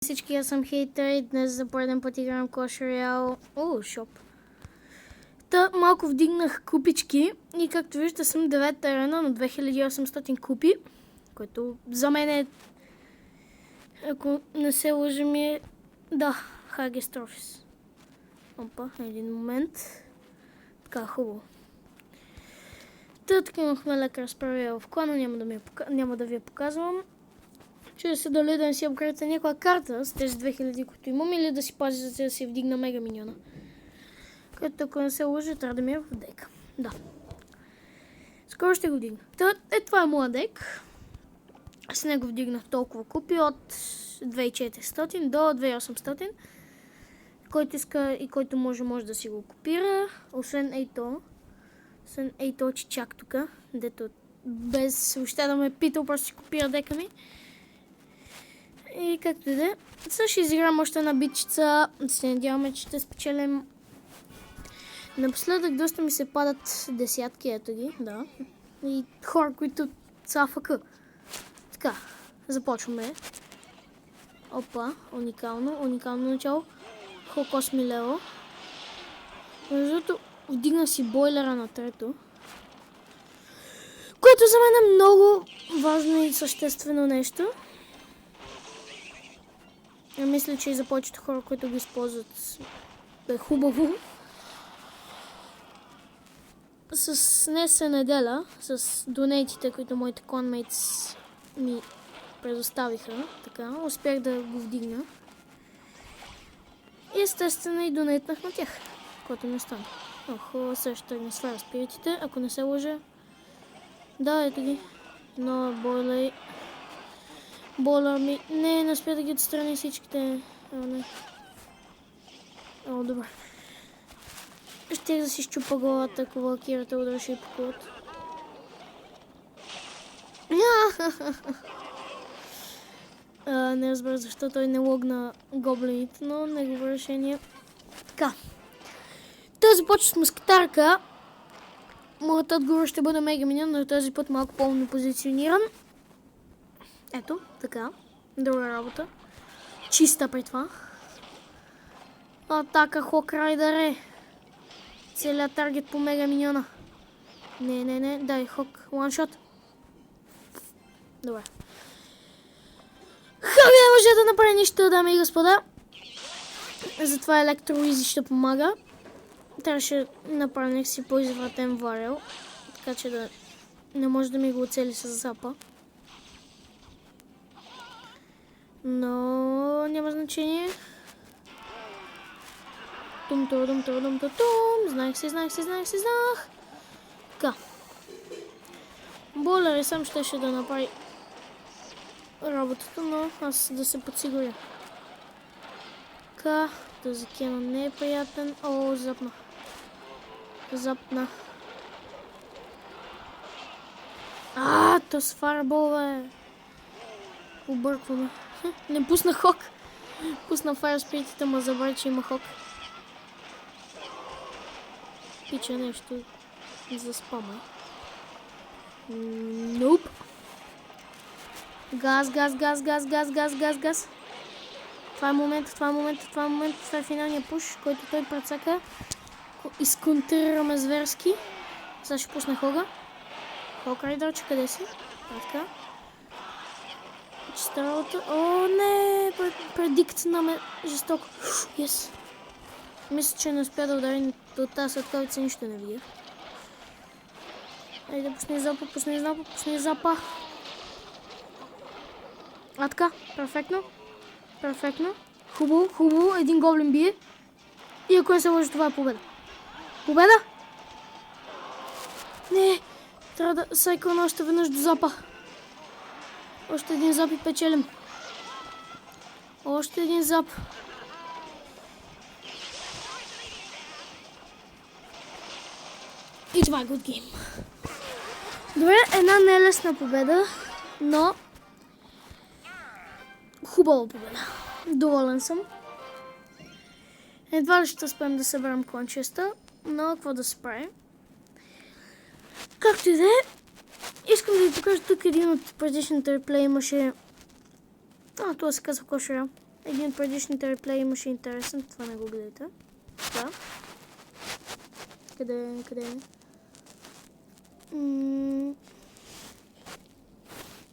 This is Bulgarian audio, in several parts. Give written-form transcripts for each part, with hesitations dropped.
Всички, аз съм Хейтър и днес за пореден път играм Clash Royale. Шоп. Та малко вдигнах купички и както виждате съм 9-та арена на 2800 купи, което за мен е, ако не се лъжа ми е, да, Highest Trophies. Опа, един момент. Така, хубаво. Та така имахме лека разправя в клана, няма да ви я показвам. Чуя се дали да не си апгрейдите някаква карта с тези 2000, които имам, или да си пази за да си вдигна мега миньона. Като ако не се лъжа, трябва да ми е в дека. Да. Скоро ще го вдигна. Това е моя дек. С него вдигнах толкова купи от 2400 до 2800. Който иска и който може да си го копира. Освен ейто. Че чак тук. Дето без въобще да ме питал, просто си копира дека ми. И както и да е. Сега ще изиграм още една битчица. Се надяваме, че ще спечелим. Напоследък доста ми се падат десятки, ето ги, да. И хора, които са АФК. Така, започваме. Опа, уникално начало. Хок 8 лево. Между другото, вдигна си бойлера на трето. Което за мен е много важно и съществено нещо. Я мисля, че и за повечето хора, които го използват, е хубаво. С днес неделя, с донейтите, които моите кланмейтс ми предоставиха, така, успях да го вдигна. И естествено и донейтнах на тях, което ми остана. Също тръгна спиритите, ако не се лъжа. Да, ето ги. Но бойлер ми... Не успя да ги отстрани всичките. Добре. Щех да си щупа главата, ако валкирата удръше и по колата. Не разбира защо той не логна гоблините, но негово решение. Така. Този започва с мускатарка. Моят отговор ще бъде мега миньон, но този път малко по-умно позициониран. Ето, така. Друга работа. Чиста при това. Атака Хок Райдър е. Целият таргет по мега миньона. Не, дай Хок, ланшот. Добре. Хаби не може да направи нищо, дами и господа. Затова електроизи ще помага. Трябваше да направя някакси по-извратен варел. Така че да не може да ми го оцели с запа. Но няма значение. Тум. Знаех се. Така. Бойлер и сам щеше да направи работата, но аз да се подсигуря. Така. Този кенон не е приятен. Запна. То с фарбол, бе. Объркваме. Не пусна хок. Пусна файр спиритите, ма забрави, че има хок. Пича нещо за спама. Нуп. Газ. Това е момент. Това е финалния пуш, който той прецака. Изконтрираме зверски. Сега ще пусна хога. Хок Райдърче, къде си? Така. Чиста работа. Не! Предикт нам е жестоко. Yes. Мисля, че не успя да удари от тази светкавица, нищо не видя. Айде, пусни запа. Така, перфектно. Хубаво, един гоблин бие. И ако не се лъжа, това е победа. Победа? Не, трябва да сайкълна още веднъж до запа. Още един зап и печелим. Още един зап. И това е good game. Добре, една нелесна победа, но хубава победа. Доволен съм. Едва ли ще успеем да съберем кланчеста, но какво да се прави. Както и да е, искам да ви покажа тук един от предишните реплеи. Имаше... това се казва Clash Royale. Един от предишните реплеи имаше интересен, това не го гледайте. Да. Къде е?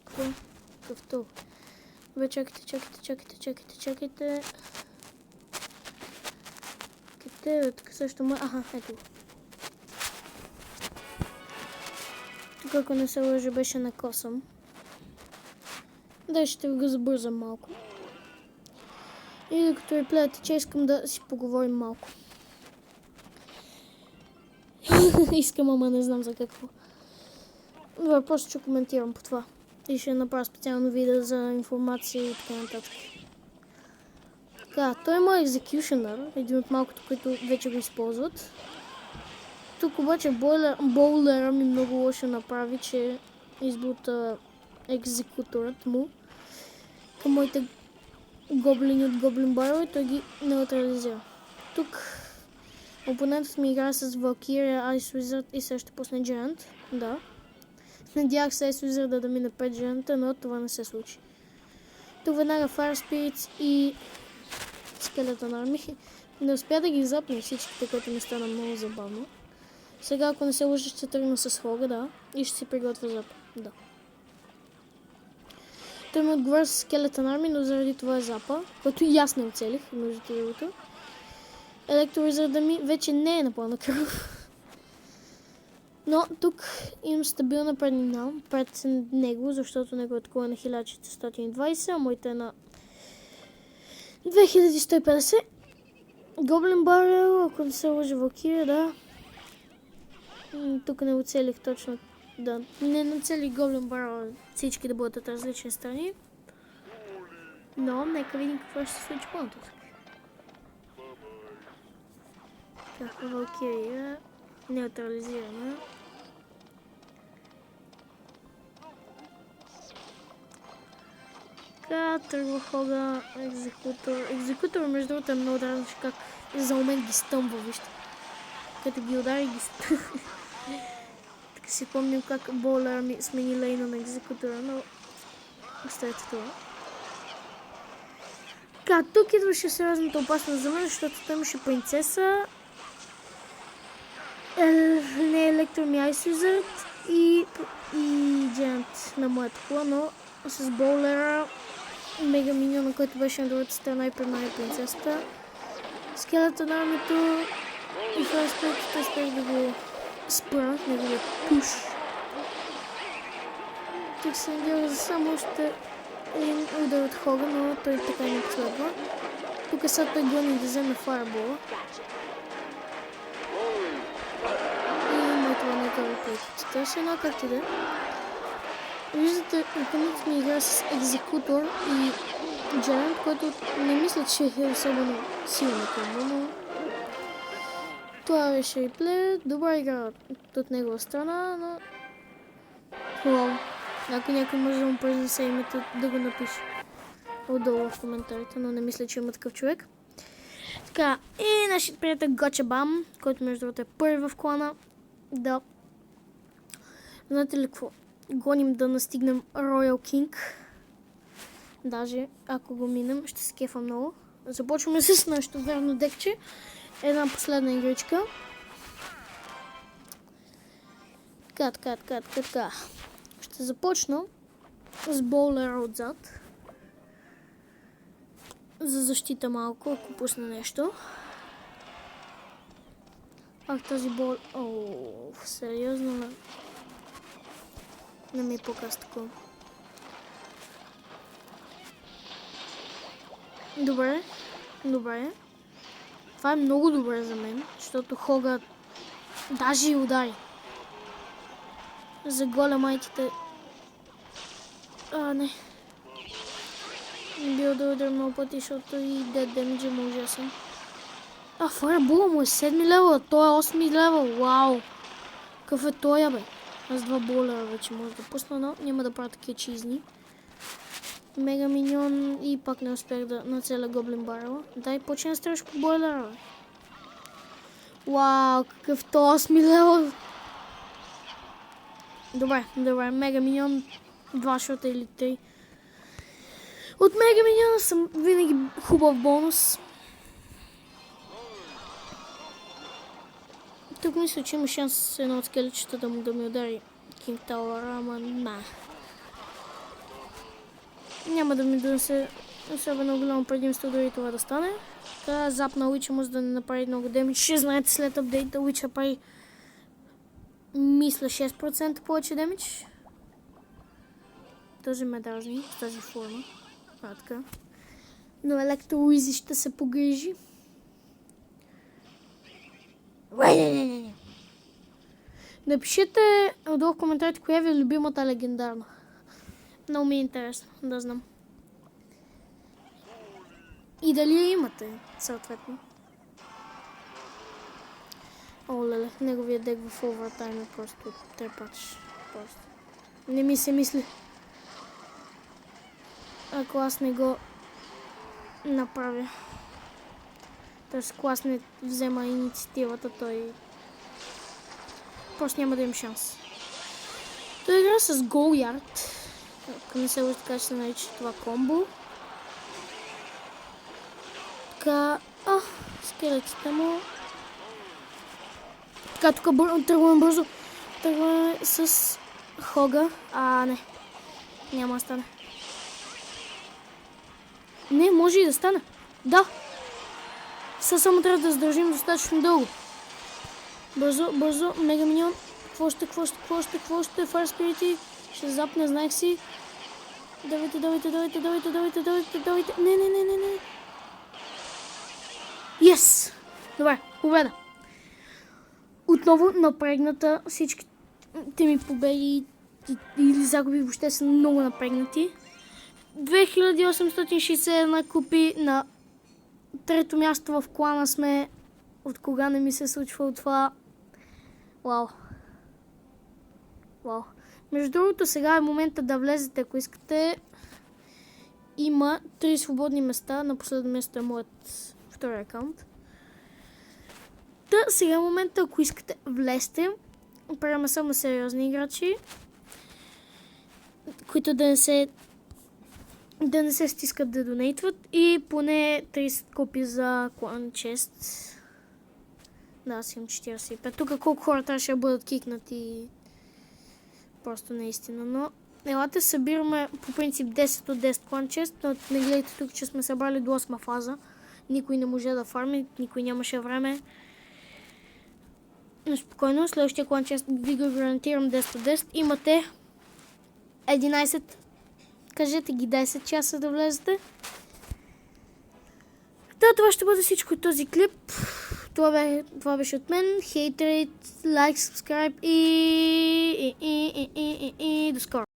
Какво? Какъвто? Бе, чакайте. Къде е? Така също ма... Аха, ето го. Тук, ако не се лъжа, беше на косъм. Да, ще го забързам малко. И докато реплеят че искам да си поговорим малко. Искам, ама не знам за какво. Добре, просто ще коментирам по това. И ще направя специално видео за информация и така нататък. Така, той е мой екзекюшенър, един от малкото, които вече го използват. Тук обаче боулера ми много лошо направи, че избута екзекуторът му към моите гоблини от Гоблин Баррел и той ги неутрализира. Тук опонентът ми играе с Valkyria, Ice Wizard и също пусне Giant. Да. Надявах се Ice Wizard да мине 5 Giant, но това не се случи. Тук веднага Fire Spirits и Skeleton Army. Не успя да ги запне всичките, което ми стана много забавно. Сега, ако не се лъжа, ще тръгна с Хога, да. И ще си приготвя зап. Да. Той ми отговаря с Skeleton Army, но заради това е запа, който и аз не оцелих, между другото. Електровизърда ми вече не е на пълна кръв. Но тук имам стабилна преднина пред него, защото неговата кола е на 1420, а моите е на 2150. Гоблин Баррел, ако не се лъжа Valkyria, да. Тук не оцелих точно. Да, не нацелих Гоблин Баррел всички да бъдат от различни страни. Но нека видим какво ще се случи по-нататък. Така, Valkyria неутрализирана. Така, тръгва Хога, екзекутор. Екзекутор, между другото, е много дразно, как за момент ги стъмва, вижте. Като ги удари, ги стъмва. Така си помним как боулера ми смени лейна на екзекутора, но оставете това. Така, тук идваше сериозната опасност за мен, защото той имаше принцеса, не електро ми Ice Wizard и Giant на моята кола, но с боулера мега миньона, който беше на другата страна и предмая принцесата. Скелета на армито и в разпределите успех да го спра, неговият пуш. Тук се надява за само още един удар от Хога, но той така не последва. Тук сега той гони да вземе фаербола. Това ще е една карта, да. Виждате, опонентът ми игра с екзекутор и Giant, който не мисля, че е особено силно комбо, но това беше реплей. Добра игра от негова страна, но вау. Ако някой може да му произнесе името, да го напише отдолу в коментарите, но не мисля, че има такъв човек. Така, и нашият приятел Gotcha Bam, който между другото е първи в клана. Да. Знаете ли какво? Гоним да настигнем Royal King. Даже ако го минем, ще се кефа много. Започваме с нашето верно декче. Една последна игричка. Така. Ще започна с боулера отзад. За защита малко, ако пусна нещо. Този бол... сериозно не ми показ такова. Добре. Това е много добре за мен, защото Хога даже и удари. За големайтите... не. Не бил да ударя много пъти, защото и dead damage му ужасен. Фаербола му е 7 левел, той е 8 левел, вау! Какъв е той, бе? Аз два боулера вече може да пусна, но няма да правя такива чизни. Мега миньон и пак не успях да нацеля Гоблин Баррел. Дай почне да стреляш по бойлера, бе. Вау, какъв то 8 левел! Добре, мега миньон, 2 шота или 3. От Мега Миньона съм винаги хубав бонус. Тук мисля, че има шанс едно от скелетчета да ми удари Кинг Тауър, ама няма да ми донесе особено голямо предимство дори това да стане. Така запна Уича може да не направи много демидж. Ще знаете след апдейта Уича прави мисля 6% повече демидж. Тоже ме дразни с тази форма. Така. Но Електро Уизи ще се погрижи. Напишете отдолу в коментарите коя ви е любимата легендарна. Много ми е интересно да знам. И дали я имате, съответно. О, леле, неговия дек в овертайм е просто трепач. Просто. Не ми се мисли. Ако аз не го направя. Тоест, ако аз не взема инициативата, той просто няма да има шанс. Той игра с Голярд. Ако не се лъжа, така ще се нарича това комбо. Така, скелетите му. Така, тук тръгваме бързо. Тръгваме с Хога. Не. Няма да стане. Не, може и да стане. Да. Само трябва да задържим достатъчно дълго. Бързо, Мега Миньон. Какво ще? Fire Spirit ще запне, знаех си. Давайте. Не. Yes! Добре, победа. Отново напрегната. Всичките ми победи или загуби въобще са много напрегнати. 2861 купи на трето място в клана сме. От кога не ми се случва от това. Вау. Между другото, сега е момента да влезете, ако искате. Има 3 свободни места. На последно место е моят втори акаунт. Сега е момента, ако искате, влезте. Правяме само сериозни играчи, които да не се стискат да донейтват. И поне 30 копи за клан чест. Да, аз имам 45. Тук колко хора трябваше да бъдат кикнати. Просто наистина. Но елате събираме по принцип 10 от 10 клан чест. Но не гледайте тук, че сме събрали до 8 фаза. Никой не може да фарми, никой нямаше време. Но спокойно, следващия клан чест ви го гарантирам 10 от 10. Имате 11, кажете ги 10 часа да влезете. Това ще бъде всичко от този клип. Това беше от мен. Hate rate, like, subscribe и до скоро.